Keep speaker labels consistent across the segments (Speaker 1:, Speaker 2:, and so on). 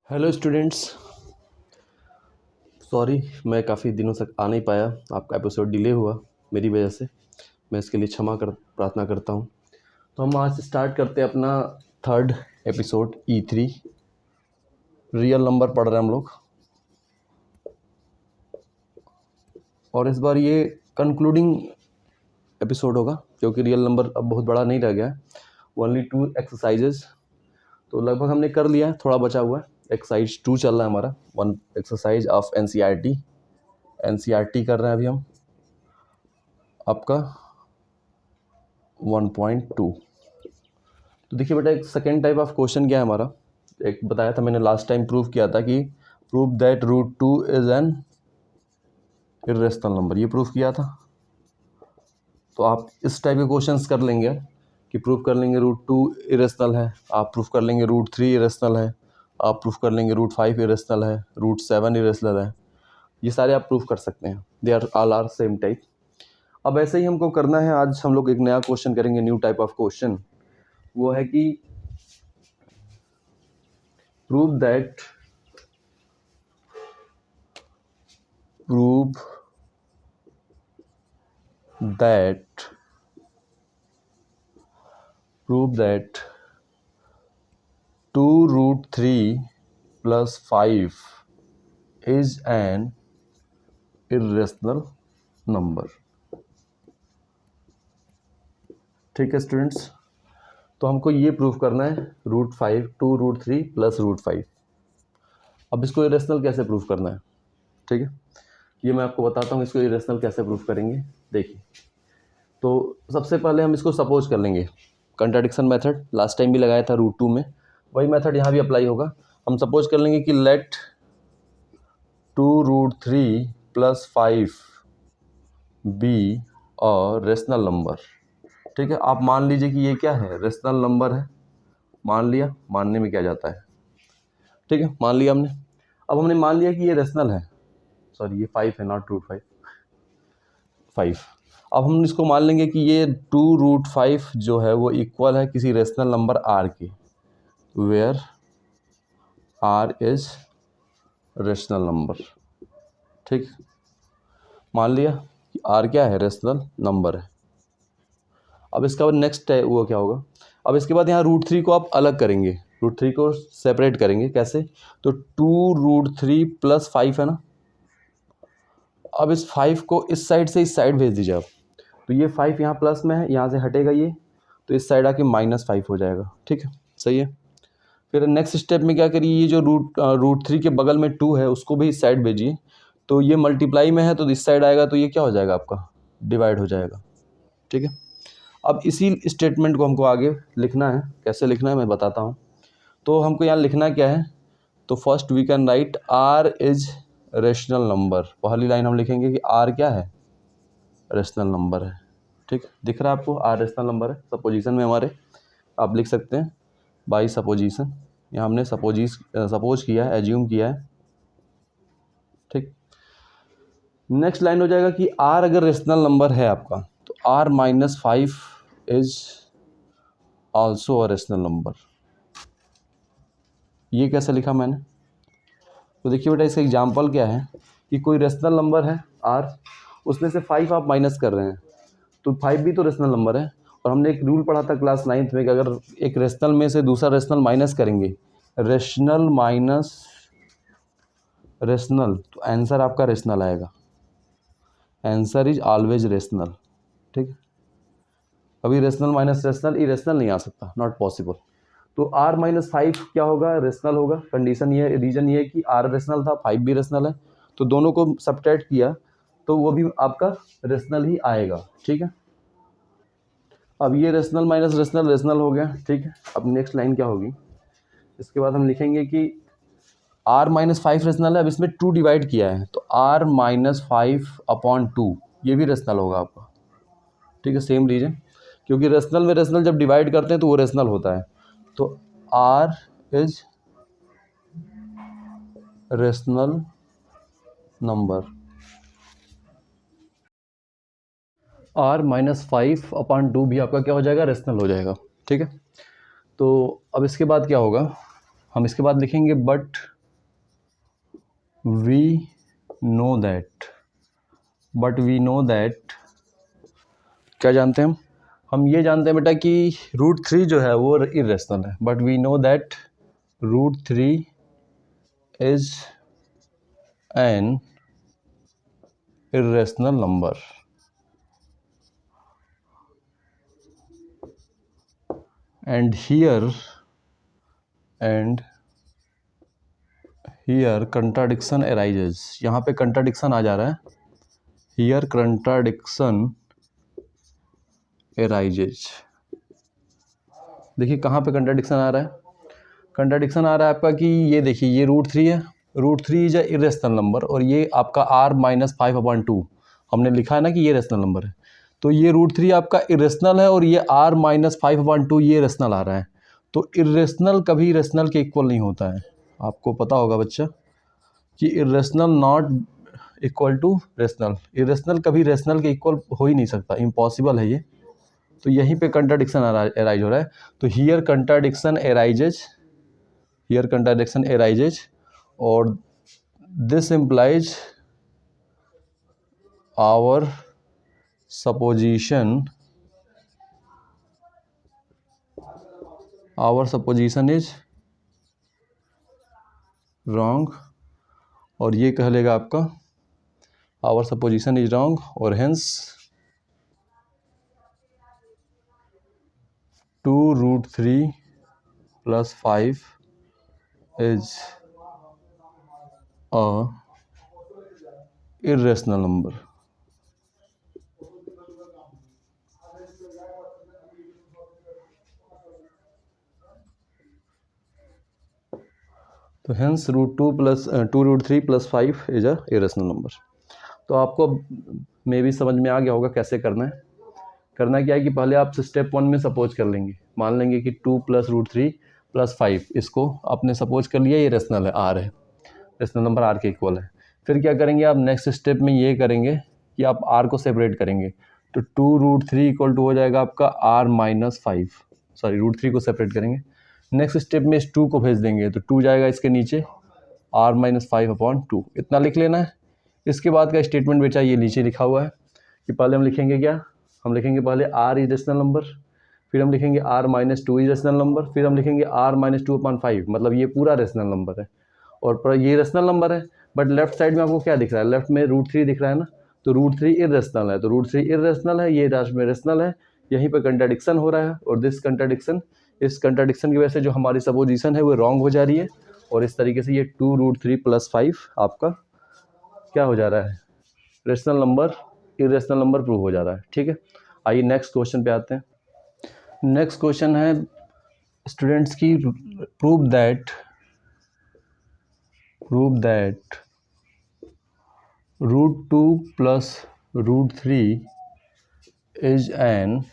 Speaker 1: Hello students, sorry मैं काफ़ी दिनों तक आ नहीं पाया। आपका एपिसोड डिले हुआ मेरी वजह से। मैं इसके लिए प्रार्थना करता हूँ। तो हम आज से स्टार्ट करते हैं अपना third episode E3। Real number पढ़ रहे हैं हम लोग, और इस बार ये कंक्लूडिंग एपिसोड होगा क्योंकि रियल नंबर अब बहुत बड़ा नहीं रह गया है। ओनली 2 एक्सरसाइजेज तो लगभग हमने कर लिया है, थोड़ा बचा हुआ है। एक्सरसाइज 2 चल रहा है हमारा, 1 एक्सरसाइज ऑफ NCERT कर रहे हैं अभी हम आपका 1.2। तो देखिए बेटा, एक सेकेंड टाइप ऑफ क्वेश्चन क्या है हमारा। एक बताया था मैंने लास्ट टाइम, प्रूव किया था कि prove that √2 is N irrational number, ये प्रूव किया था। तो आप इस टाइप के क्वेश्चंस कर लेंगे कि प्रूव कर लेंगे √2 इरेशनल है, आप प्रूव कर लेंगे √3 इरेशनल है, आप प्रूव कर लेंगे √5 इरेशनल है, √7 इरेशनल है। ये सारे आप प्रूव कर सकते हैं। They are all are same type. अब ऐसे ही हमको करना है। आज हम लोग एक नया क्वेश्चन करेंगे, न्यू टाइप ऑफ क्वेश्चन। वो है कि prove that (2√3 + 5 is an irrational number। ठीक है स्टूडेंट्स, तो हमको ये प्रूव करना है √3 + √5। अब इसको इरेशनल कैसे प्रूव करना है, ठीक है, ये मैं आपको बताता हूँ। इसको इरेशनल कैसे प्रूव करेंगे, देखिए। तो सबसे पहले हम इसको सपोज कर लेंगे। कंट्राडिक्शन मेथड लास्ट टाइम भी लगाया था √2 में, वही मेथड यहाँ भी अप्लाई होगा। हम सपोज कर लेंगे कि लेट 2√3 + 5 बी और रेशनल नंबर। ठीक है, आप मान लीजिए कि ये क्या है, रेशनल नंबर है। मान लिया, मानने में क्या जाता है, ठीक है, मान लिया हमने। अब हमने मान लिया कि ये रेशनल है, सॉरी ये 5 है, नॉट √5, 5। अब हम इसको मान लेंगे कि ये 2√5 जो है वो इक्वल है किसी रेशनल नंबर r के, where r is rational number. ठीक, मान लिया कि r क्या है, रेशनल नंबर है। अब इसका बाद नेक्स्ट है वो क्या होगा। अब इसके बाद यहाँ √3 को आप अलग करेंगे, √3 को सेपरेट करेंगे। कैसे, तो 2√3 + 5 है ना। अब इस 5 को इस साइड से इस साइड भेज दीजिए आप। तो ये 5 यहाँ प्लस में है, यहाँ से हटेगा ये, तो इस साइड आके -5 हो जाएगा। ठीक है, सही है। फिर नेक्स्ट स्टेप में क्या करिए, ये जो √3 के बगल में 2 है उसको भी इस साइड भेजिए। तो ये मल्टीप्लाई में है तो इस साइड आएगा, तो ये क्या हो जाएगा आपका, डिवाइड हो जाएगा। ठीक है, अब इसी स्टेटमेंट को हमको आगे लिखना है। कैसे लिखना है मैं बताता हूँ। तो हमको यहाँ लिखना क्या है, तो first we can write r is rational number. पहली लाइन हम लिखेंगे कि r क्या है, रेशनल नंबर है। ठीक, दिख रहा है आपको, r रेशनल नंबर है। सपोजिशन में हमारे आप लिख सकते हैं बाई सपोजिशन। यहाँ हमने सपोज किया है, एज्यूम किया है। ठीक, नेक्स्ट लाइन हो जाएगा कि r अगर रेशनल नंबर है आपका, तो r - 5 is also a rational number. ये कैसे लिखा मैंने, तो देखिए बेटा, इसका एग्जाम्पल क्या है कि कोई रेशनल नंबर है r, उसमें से 5 आप माइनस कर रहे हैं, तो 5 भी तो रेशनल नंबर है। और हमने एक रूल पढ़ा था क्लास 9th में कि अगर एक रेशनल में से दूसरा रेशनल माइनस करेंगे, रेशनल माइनस रेशनल, तो आंसर आपका रेशनल आएगा। Answer is always rational. ठीक, कभी रेशनल माइनस रेशनल इरेशनल नहीं आ सकता, नॉट पॉसिबल। तो r - 5 क्या होगा, रेशनल होगा। कंडीशन ये, रीजन ये है कि r रेशनल था, 5 भी रेशनल है, तो दोनों को सब्ट्रैक्ट किया तो वो भी आपका रेशनल ही आएगा। ठीक है, अब ये रेशनल माइनस रेशनल रेशनल हो गया। ठीक है, अब नेक्स्ट लाइन क्या होगी, इसके बाद हम लिखेंगे कि r - 5 रेशनल है। अब इसमें 2 डिवाइड किया है, तो r - 5/2 ये भी रेशनल होगा आपका। ठीक है, सेम रीजन, क्योंकि रेशनल में रेशनल जब डिवाइड करते हैं तो वो रेशनल होता है। तो r is rational number, r - 5/2 भी आपका क्या हो जाएगा, रेशनल हो जाएगा। ठीक है, तो अब इसके बाद क्या होगा, हम इसके बाद लिखेंगे but we know that, but we know that, क्या जानते हैं हम ये जानते हैं बेटा कि √3 जो है वो इरेशनल है, but we know that √3 is an irrational number, and here contradiction arises, यहाँ पे contradiction आ जा रहा है, here contradiction arises। देखिए कहाँ पे contradiction आ रहा है, contradiction आ रहा है आपका कि ये देखिए ये √3 है, √3 इज अ इरेशनल नंबर, और ये आपका r-5/2 हमने लिखा है ना कि ये रेशनल नंबर है, तो ये √3 आपका इरेशनल है और ये r-5/2 ये रेशनल आ रहा है। तो इरेशनल कभी रेशनल के इक्वल नहीं होता है, आपको पता होगा बच्चा कि irrational not equal to rational, irrational कभी रेशनल के इक्वल हो ही नहीं सकता, इम्पॉसिबल है ये। तो यहीं पे कंट्राडिक्शन अराइज हो रहा है, तो हियर कंट्राडिक्शन अराइजेज, और this implies our supposition is wrong, और ये कह लेगा आपका आवर सपोजिशन इज रॉन्ग, और hence 2√3 + 5 is a irrational number। तो hence √3 + 5 is a irrational number। तो आपको मे भी समझ में आ गया होगा कैसे करना है। करना क्या है कि पहले आप स्टेप 1 में सपोज कर लेंगे, मान लेंगे कि 2 + √3 + 5, इसको आपने सपोज कर लिया ये रेशनल है, आर है, रेशनल नंबर आर के इक्वल है। फिर क्या करेंगे आप नेक्स्ट स्टेप में ये करेंगे कि आप आर को सेपरेट करेंगे, तो 2√3 = हो जाएगा आपका r-5, सॉरी √3 को सेपरेट करेंगे। नेक्स्ट स्टेप में इस 2 को भेज देंगे, तो 2 जाएगा इसके नीचे, r-5/2 इतना लिख लेना है। इसके बाद का स्टेटमेंट बेटा ये नीचे लिखा हुआ है कि पहले हम लिखेंगे क्या, हम लिखेंगे पहले r इज रेशनल नंबर, फिर हम लिखेंगे r-2 इज रेशनल नंबर, फिर हम लिखेंगे r-2/5, मतलब ये पूरा रेशनल नंबर है, और ये रेशनल नंबर है, बट लेफ्ट साइड में आपको क्या दिख रहा है, लेफ्ट में √3 दिख रहा है ना, तो √3 इरेशनल है, तो √3 इरेशनल है, ये राशि में रेशनल है, यहीं पर कंट्राडिक्शन हो रहा है, और इस कंट्राडिक्शन की वजह से जो हमारी सपोजिशन है वो रॉन्ग हो जा रही है, और इस तरीके से ये 2√3 + 5 आपका क्या हो जा रहा है, rational number irrational number prove हो जा रहा है। ठीक है, आइए नेक्स्ट क्वेश्चन पे आते हैं। नेक्स्ट क्वेश्चन है स्टूडेंट्स की, prove that √2 + √3 is an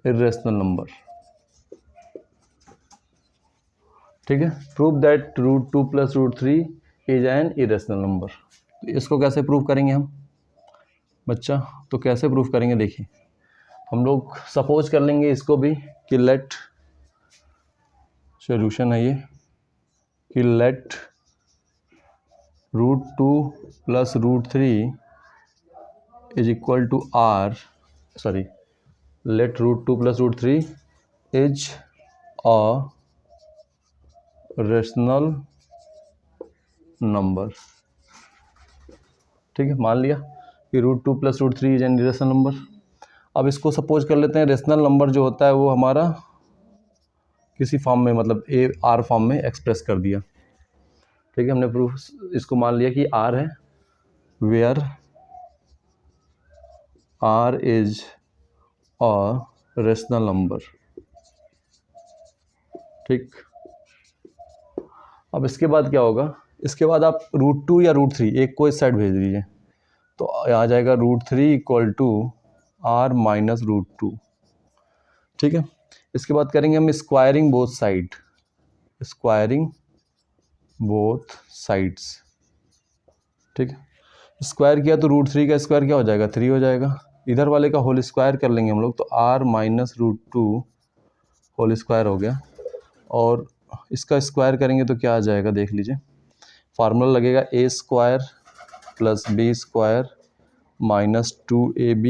Speaker 1: irrational number। ठीक है, prove that √2 + √3 is an irrational number। तो इसको कैसे प्रूव करेंगे हम बच्चा, तो कैसे प्रूव करेंगे, देखिए हम लोग सपोज कर लेंगे इसको भी कि लेट, सॉल्यूशन है ये कि late √2 + √3 is equal to r, sorry, let √2 + √3 is a rational number। ठीक है, मान लिया कि √2 + √3 इज एन रेशनल नंबर। अब इसको सपोज कर लेते हैं रेशनल नंबर जो होता है वो हमारा किसी फॉर्म में, मतलब ए आर फॉर्म में एक्सप्रेस कर दिया। ठीक है, हमने प्रूफ इसको मान लिया कि आर है, where r is a rational number. ठीक, अब इसके बाद क्या होगा, इसके बाद आप √2 या √3 एक को इस साइड भेज दीजिए, तो आ जाएगा √3 = r-√2। ठीक है, इसके बाद करेंगे हम स्क्वायरिंग बोथ साइड्स। ठीक है, स्क्वायर किया तो √3 का स्क्वायर क्या हो जाएगा, 3 हो जाएगा, इधर वाले का होल स्क्वायर कर लेंगे हम लोग, तो r-√2 होल स्क्वायर हो गया, और इसका स्क्वायर करेंगे तो क्या आ जाएगा देख लीजिए, फार्मूला लगेगा A square plus B square minus 2ab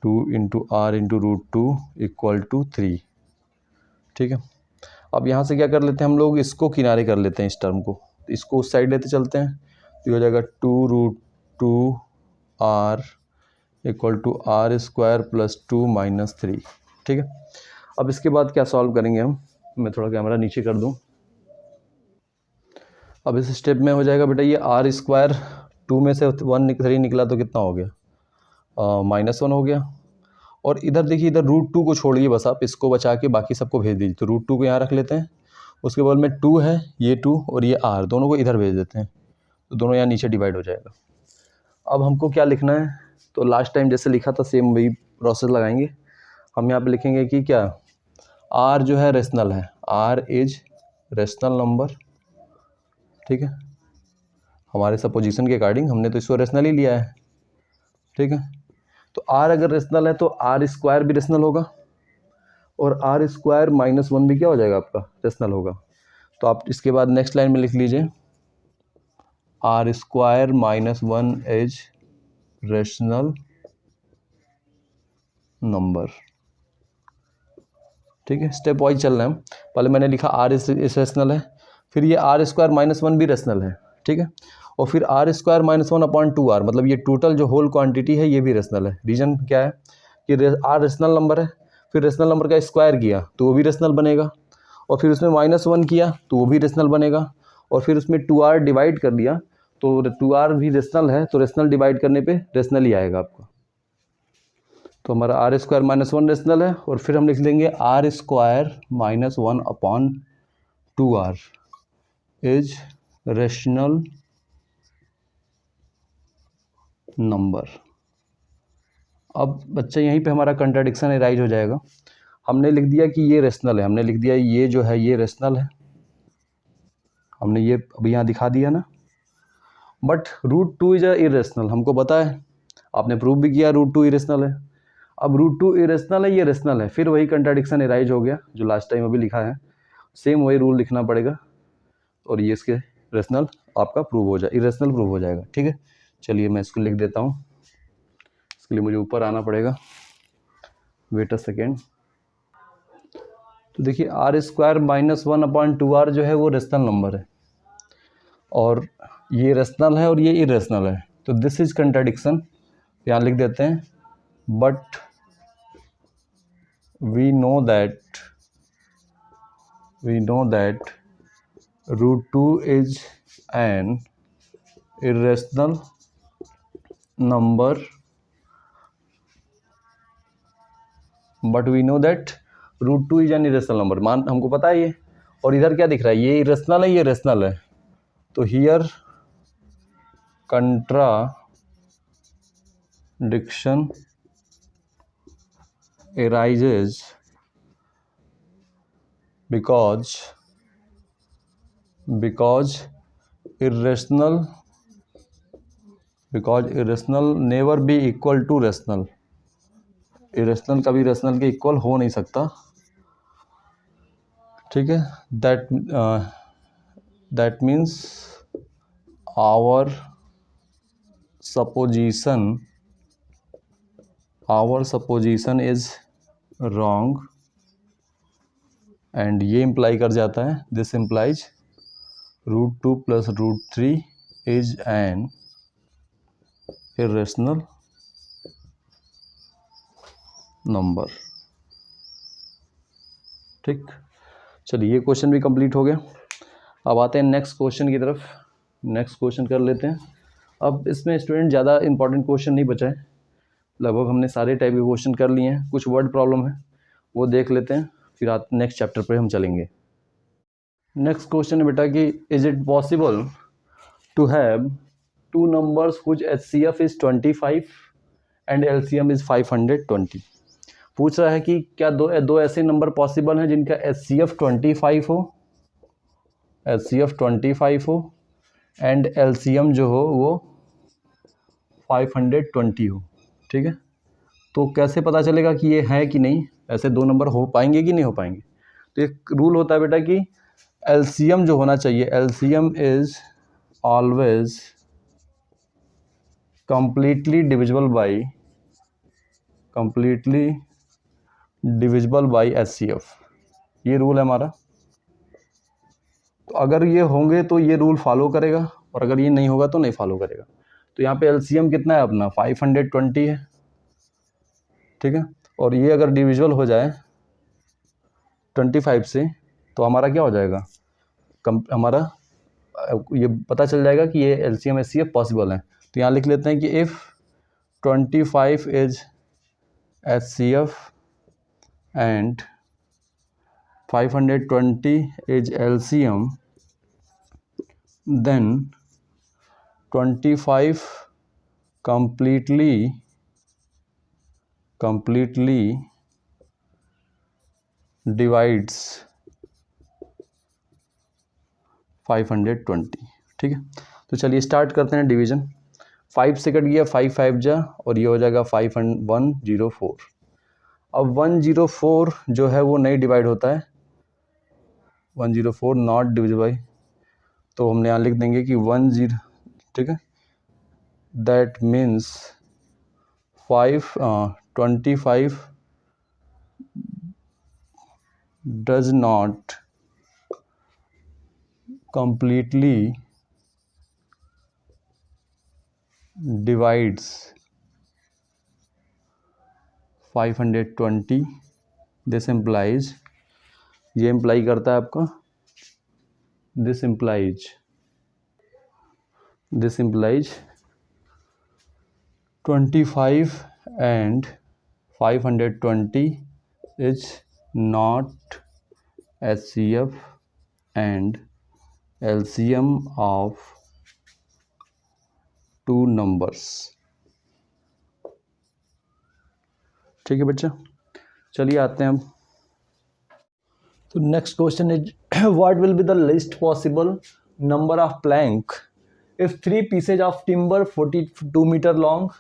Speaker 1: 2 into R into root 2 equal to 3। ठीक है, अब यहाँ से क्या कर लेते हैं हम लोग, इसको किनारे कर लेते हैं, इस टर्म को, इसको उस साइड लेते चलते हैं, तो हो जाएगा 2√2r equal to r square plus 2 minus 3। ठीक है, अब इसके बाद क्या सॉल्व करेंगे हम, मैं थोड़ा कैमरा नीचे कर दूं। अब इस स्टेप में हो जाएगा बेटा ये आर स्क्वायर 2 में से 3 निकला तो कितना हो गया, -1 हो गया। और इधर देखिए, इधर √2 को छोड़िए बस, आप इसको बचा के बाकी सबको भेज दीजिए। तो √2 को यहाँ रख लेते हैं, उसके बगल में 2 है, ये 2 और ये r, दोनों को इधर भेज देते हैं, तो दोनों यहाँ नीचे डिवाइड हो जाएगा। अब हमको क्या लिखना है, तो लास्ट टाइम जैसे लिखा था सेम वही प्रोसेस लगाएंगे। हम यहाँ पे लिखेंगे कि क्या, r जो है रेशनल है, r इज रेशनल नंबर। ठीक है, हमारे सपोजिशन के अकॉर्डिंग हमने तो इसको रेशनल ही लिया है। ठीक है, तो r अगर रेशनल है तो आर स्क्वायर भी रेशनल होगा, और आर स्क्वायर -1 भी क्या हो जाएगा आपका, रेशनल होगा। तो आप इसके बाद नेक्स्ट लाइन में लिख लीजिए r square -1 is rational number. ठीक है, स्टेप वाइज चल रहे हैं। पहले मैंने लिखा आर इस रेशनल है, फिर ये आर स्क्वायर -1 भी रेशनल है। ठीक है, और फिर आर स्क्वायर -1/2r, मतलब ये टोटल जो होल क्वांटिटी है ये भी रेशनल है। रीजन क्या है कि आर रेशनल नंबर है, फिर रेशनल नंबर का स्क्वायर किया तो वो भी रेशनल बनेगा, और फिर उसमें -1 किया तो वो भी रेशनल बनेगा, और फिर उसमें 2r डिवाइड कर दिया तो 2r भी रेशनल है, तो रेशनल डिवाइड करने पे रेशनल ही आएगा आपका। तो हमारा आर स्क्वायर -1 रेशनल है, और फिर हम लिख लेंगे r square -1/2r is rational number. अब बच्चा यहीं पे हमारा कंट्राडिक्शन अराइज हो जाएगा। हमने लिख दिया कि ये रेशनल है, हमने लिख दिया ये जो है ये रेशनल है, हमने ये अभी यहाँ दिखा दिया ना, बट √2 इज इरेशनल, हमको पता है, आपने प्रूव भी किया √2 इरेशनल है। अब √2 इरेशनल है, ये रेशनल है, फिर वही कंट्राडिक्शन अराइज हो गया जो लास्ट टाइम अभी लिखा है, सेम वही रूल लिखना पड़ेगा, और ये इसके रेशनल आपका प्रूव हो जाए, इरेशनल प्रूव हो जाएगा। ठीक है, चलिए मैं इसको लिख देता हूँ, इसके लिए मुझे ऊपर आना पड़ेगा, वेट अ सेकेंड। तो देखिए आर स्क्वायर -1/2r जो है वो रेशनल नंबर है, और ये रेशनल है और ये इरेशनल है, तो दिस इज कंट्राडिक्शन, यहाँ लिख देते हैं। But we know that √2 is an irrational number, but we know that √2 is an irrational number, मान हमको पता है ये, और इधर क्या दिख रहा है, ये इरेशनल है, ये रेशनल है, तो here contradiction arises because irrational never be equal to rational, irrational कभी rational के इक्वल हो नहीं सकता। ठीक है, that means our supposition is wrong, and ये इम्प्लाई कर जाता है, this implies √2 plus √3 is an irrational number। ठीक, चलिए ये क्वेश्चन भी कंप्लीट हो गया। अब आते हैं नेक्स्ट क्वेश्चन की तरफ, नेक्स्ट क्वेश्चन कर लेते हैं। अब इसमें स्टूडेंट ज़्यादा इंपॉर्टेंट क्वेश्चन नहीं बचा है, लगभग हमने सारे टाइप के क्वेश्चन कर लिए हैं, कुछ वर्ड प्रॉब्लम है वो देख लेते हैं, फिर नेक्स्ट चैप्टर पे हम चलेंगे। नेक्स्ट क्वेश्चन है बेटा कि is it possible to have two numbers which HCF is 25 and LCM is 520। पूछ रहा है कि क्या दो ऐसे नंबर पॉसिबल हैं जिनका HCF 25 हो एंड LCM जो हो वो 520 हो। ठीक है, तो कैसे पता चलेगा कि ये है कि नहीं, ऐसे दो नंबर हो पाएंगे कि नहीं हो पाएंगे। तो एक रूल होता है बेटा कि LCM जो होना चाहिए, LCM is always completely divisible by HCF, ये रूल है हमारा। तो अगर ये होंगे तो ये रूल फॉलो करेगा, और अगर ये नहीं होगा तो नहीं फॉलो करेगा। तो यहाँ पे LCM कितना है अपना 520 है, ठीक है। और ये अगर डिविजिबल हो जाए 25 से तो हमारा क्या हो जाएगा, हमारा ये पता चल जाएगा कि ये LCM HCF पॉसिबल है। तो यहाँ लिख लेते हैं कि if 25 is HCF and 520 is LCM, then 25 completely divides 520, ठीक है। तो चलिए स्टार्ट करते हैं डिवीज़न। 5 से कट गया, 5 5 जा, और ये हो जाएगा 104। अब 104 जो है वो नहीं डिवाइड होता है, 104 नॉट डिविजिबल, तो हमने यहाँ लिख देंगे कि 10, ठीक है। That means 25 does not completely divides 520। This implies, ये इम्प्लाई करता है आपका, this implies 25 and 520 is not HCF and LCM of two numbers, ठीक है बच्चा। चलिए आते हैं अब। तो next question is what will be the least possible number of Planck if 3 pieces of timber 42 meter long,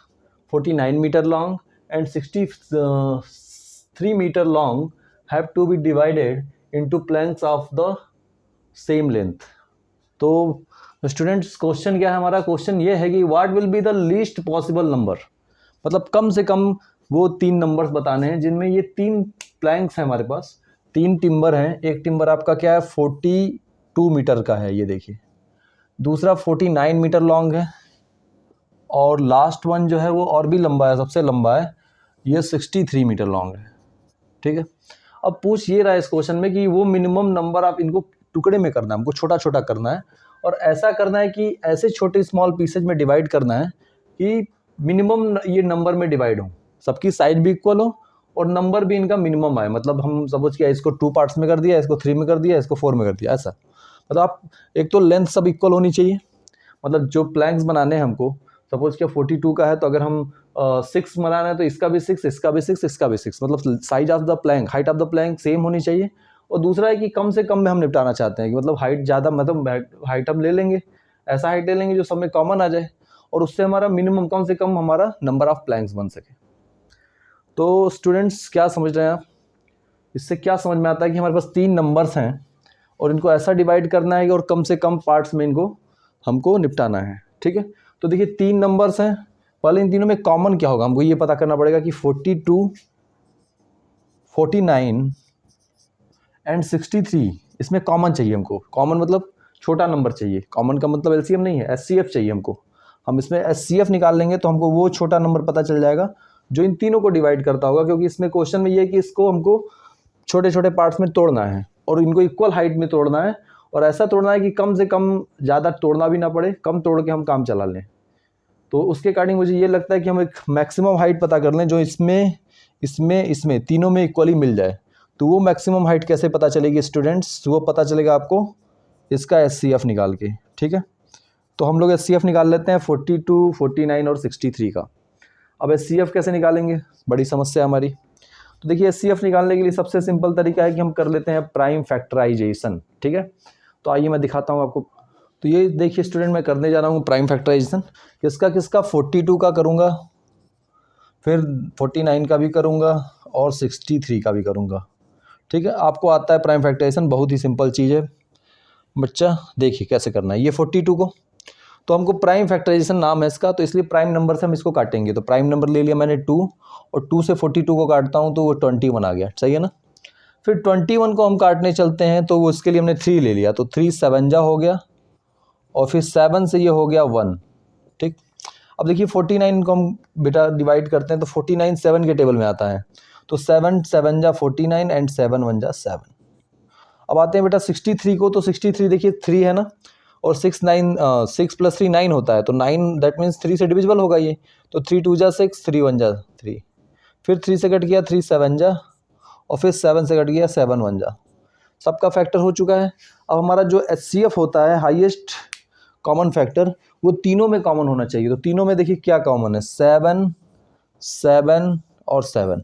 Speaker 1: 49 meter long and 63 meter long have to be divided into planks of the same length। तो students question क्या है हमारा, question ये है कि what will be the least possible number, मतलब कम से कम वो 3 नंबर्स बताने हैं जिनमें ये 3 प्लैंक्स हैं हमारे पास, 3 टिम्बर हैं। एक टिम्बर आपका क्या है 42 मीटर का है, ये देखिए, दूसरा 49 मीटर लॉन्ग है, और लास्ट वन जो है वो और भी लंबा है, सबसे लंबा है, ये 63 मीटर लॉन्ग है, ठीक है। अब पूछ ये रहा है इस क्वेश्चन में कि वो मिनिमम नंबर आप इनको टुकड़े में करना है, हमको छोटा छोटा करना है, और ऐसा करना है कि ऐसे छोटे स्मॉल पीसेज में डिवाइड करना है कि मिनिमम ये नंबर में डिवाइड हो, सबकी साइज भी इक्वल हो और नंबर भी इनका मिनिमम आए। मतलब हम सपोज किया इसको 2 पार्ट्स में कर दिया, इसको 3 में कर दिया, इसको 4 में कर दिया, ऐसा। मतलब आप एक तो लेंथ सब इक्वल होनी चाहिए, मतलब जो प्लैंक्स बनाने हैं हमको, सपोज क्या 42 का है तो अगर हम 6 बनाना है तो इसका भी 6, इसका भी 6, इसका भी 6, मतलब size of the plank, height of the plank same होनी चाहिए। और दूसरा है कि कम से कम में हम निपटाना चाहते हैं कि मतलब हाइट ज़्यादा, मतलब हाइट हम ले लेंगे, ऐसा हाइट ले लेंगे जो सब में कॉमन आ जाए, और उससे हमारा मिनिमम कम से कम हमारा नंबर ऑफ प्लैंक्स बन सके। तो स्टूडेंट्स क्या समझ रहे हैं आप, इससे क्या समझ में आता है कि हमारे पास 3 नंबर्स हैं और इनको ऐसा डिवाइड करना है कि और कम से कम पार्ट्स में इनको हमको निपटाना है, ठीक है। तो देखिए 3 नंबर्स हैं, पहले इन तीनों में कॉमन क्या होगा हमको ये पता करना पड़ेगा कि 42, 49 एंड 63 इसमें कॉमन चाहिए हमको। कॉमन मतलब छोटा नंबर चाहिए, कॉमन का मतलब LCM नहीं है, HCF चाहिए हमको। हम इसमें HCF निकाल लेंगे तो हमको वो छोटा नंबर पता चल जाएगा जो इन तीनों को डिवाइड करता होगा, क्योंकि इसमें क्वेश्चन में ये है कि इसको हमको छोटे छोटे पार्ट्स में तोड़ना है और इनको इक्वल हाइट में तोड़ना है, और ऐसा तोड़ना है कि कम से कम, ज़्यादा तोड़ना भी ना पड़े, कम तोड़ के हम काम चला लें। तो उसके अकॉर्डिंग मुझे ये लगता है कि हम एक मैक्सिमम हाइट पता कर लें जो इसमें तीनों में इक्वली मिल जाए। तो वो मैक्सिमम हाइट कैसे पता चलेगी स्टूडेंट्स, वो पता चलेगा आपको इसका HCF निकाल के, ठीक है। तो हम लोग HCF निकाल लेते हैं 42, 49 और 63 का। अब HCF कैसे निकालेंगे, बड़ी समस्या है हमारी। तो देखिए HCF निकालने के लिए सबसे सिंपल तरीका है कि हम कर लेते हैं प्राइम फैक्टराइजेशन, ठीक है। तो आइए मैं दिखाता हूँ आपको। तो ये देखिए स्टूडेंट, मैं करने जा रहा हूँ प्राइम फैक्टराइजेशन। किसका 42 का करूँगा, फिर 49 का भी करूँगा और 63 का भी करूँगा, ठीक है। आपको आता है प्राइम फैक्टराइजेशन, बहुत ही सिंपल चीज़ है बच्चा। देखिए कैसे करना है। ये 42 को
Speaker 2: तो हमको प्राइम फैक्टराइजेशन नाम है इसका, तो इसलिए प्राइम नंबर से हम इसको काटेंगे। तो प्राइम नंबर ले लिया मैंने 2 और 2 से 42 को काटता हूँ तो वो 21 आ गया, सही है ना। फिर 21 को हम काटने चलते हैं तो वो इसके लिए हमने 3 ले लिया, तो 3 7 जा हो गया और फिर 7 से ये हो गया 1, ठीक। अब देखिए 49 को हम बेटा डिवाइड करते हैं तो 49 7 के टेबल में आता है, तो 7 7 जा 49 एंड 7 1 जा 7। अब आते हैं बेटा 63 को, तो 63 देखिए 3 है ना, और 6 + 3 9 होता है, तो 9 दैट मीन्स 3 से डिविजिबल होगा ये, तो 3 2 जा 6, 3 1 जा 3, फिर 3 से कट गया 3 7 जा, और फिर 7 से कट गया 7 1 जा, सबका फैक्टर हो चुका है। अब हमारा जो HCF होता है हाईएस्ट कॉमन फैक्टर, वो तीनों में कॉमन होना चाहिए। तो तीनों में देखिए क्या कॉमन है, 7 7 और 7,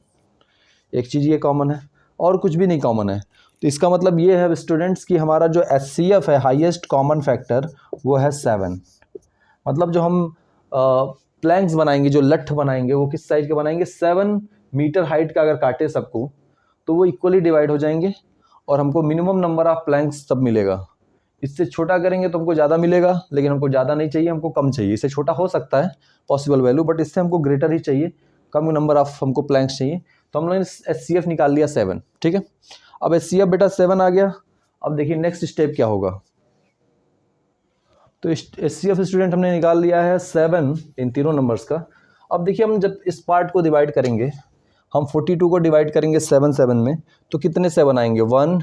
Speaker 2: एक चीज़ ये कॉमन है और कुछ भी नहीं कॉमन है। तो इसका मतलब ये है स्टूडेंट्स कि हमारा जो HCF है हाईएस्ट कॉमन फैक्टर वो है 7। मतलब जो हम प्लैंक्स बनाएंगे, जो लठ बनाएंगे, वो किस साइज के बनाएंगे, 7 मीटर हाइट का अगर काटे सबको तो वो इक्वली डिवाइड हो जाएंगे और हमको मिनिमम नंबर ऑफ प्लैंक्स तब मिलेगा। इससे छोटा करेंगे तो हमको ज़्यादा मिलेगा, लेकिन हमको ज़्यादा नहीं चाहिए, हमको कम चाहिए। इससे छोटा हो सकता है पॉसिबल वैल्यू, बट इससे हमको ग्रेटर ही चाहिए, कम नंबर ऑफ हमको प्लैंक्स चाहिए। तो हम लोगों ने HCF निकाल लिया 7, ठीक है। अब HCF बेटा 7 आ गया। अब देखिए नेक्स्ट स्टेप क्या होगा, तो HCF स्टूडेंट हमने निकाल लिया है 7 इन तीनों नंबर्स का। अब देखिए हम जब इस पार्ट को डिवाइड करेंगे, हम 42 को डिवाइड करेंगे 7 7 में, तो कितने 7 आएंगे, 1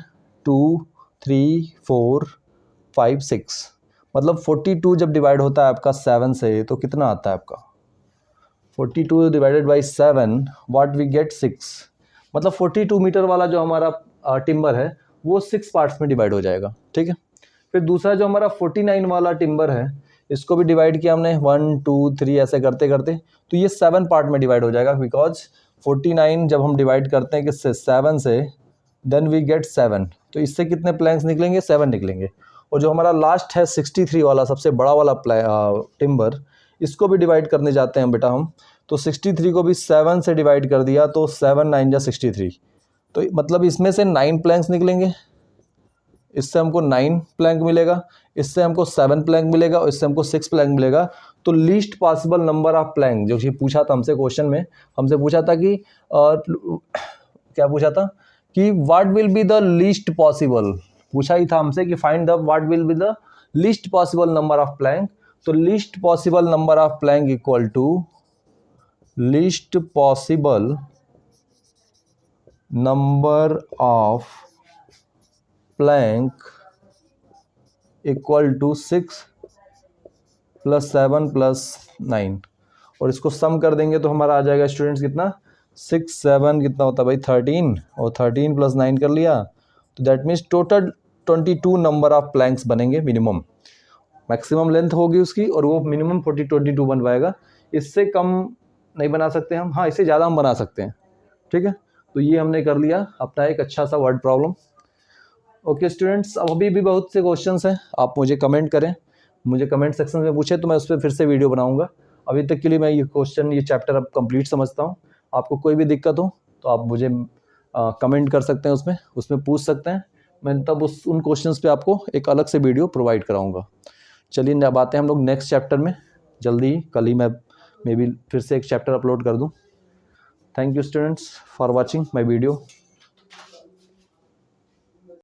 Speaker 2: 2 3 4 5 6। मतलब 42 जब डिवाइड होता है आपका 7 से तो कितना आता है आपका, 42 divided by 7 what we get 6। मतलब 42 मीटर वाला जो हमारा टिम्बर है वो 6 पार्ट्स में डिवाइड हो जाएगा, ठीक है। फिर दूसरा जो हमारा 49 वाला टिम्बर है, इसको भी डिवाइड किया हमने 1 2 3 ऐसे करते करते, तो ये 7 पार्ट में डिवाइड हो जाएगा, बिकॉज 49 जब हम डिवाइड करते हैं किससे, 7 से, देन वी गेट 7। तो इससे कितने प्लैंक्स निकलेंगे, 7 निकलेंगे। और जो हमारा लास्ट है 63 वाला सबसे बड़ा वाला टिम्बर, इसको भी डिवाइड करने जाते हैं बेटा हम, तो 63 को भी 7 से डिवाइड कर दिया तो 7 9 जा 63, तो मतलब इसमें से 9 प्लैंक्स निकलेंगे, इससे हमको 9 प्लैंक मिलेगा, इससे हमको 7 प्लैंक मिलेगा और इससे हमको 6 प्लैंक मिलेगा। तो least possible number of Planck जो कि पूछा था हमसे क्वेश्चन में, हमसे पूछा था कि क्या पूछा था कि what will be the least possible, पूछा ही था हमसे कि find the what will be the least possible number of plank. तो least possible number of plank equal to least possible number of plank equal to 6 + 7 + 9, और इसको सम कर देंगे तो हमारा आ जाएगा स्टूडेंट्स कितना, 6 7 कितना होता है भाई 13, और 13 + 9 कर लिया, तो that means total 22 number of Planck's बनेंगे मिनिमम। मैक्सिमम लेंथ होगी उसकी और वो मिनिमम 22 बन पाएगा, इससे कम नहीं बना सकते हम, हाँ इससे ज़्यादा हम बना सकते हैं, ठीक है। तो ये हमने कर लिया अपना एक अच्छा सा वर्ड प्रॉब्लम। ओके स्टूडेंट्स, अब अभी भी बहुत से क्वेश्चंस हैं, आप मुझे कमेंट करें, मुझे कमेंट सेक्शन में पूछे तो मैं उस पर फिर से वीडियो बनाऊंगा। अभी तक के लिए मैं ये चैप्टर अब कंप्लीट समझता हूँ। आपको कोई भी दिक्कत हो तो आप मुझे कमेंट कर सकते हैं, उसमें पूछ सकते हैं, मैं तब उन क्वेश्चंस पे आपको एक अलग से वीडियो प्रोवाइड कराऊंगा। चलिए अब आते हैं हम लोग नेक्स्ट चैप्टर में, जल्दी ही कल ही मैं मे बी फिर से एक चैप्टर अपलोड कर दूँ। Thank you students for watching my video.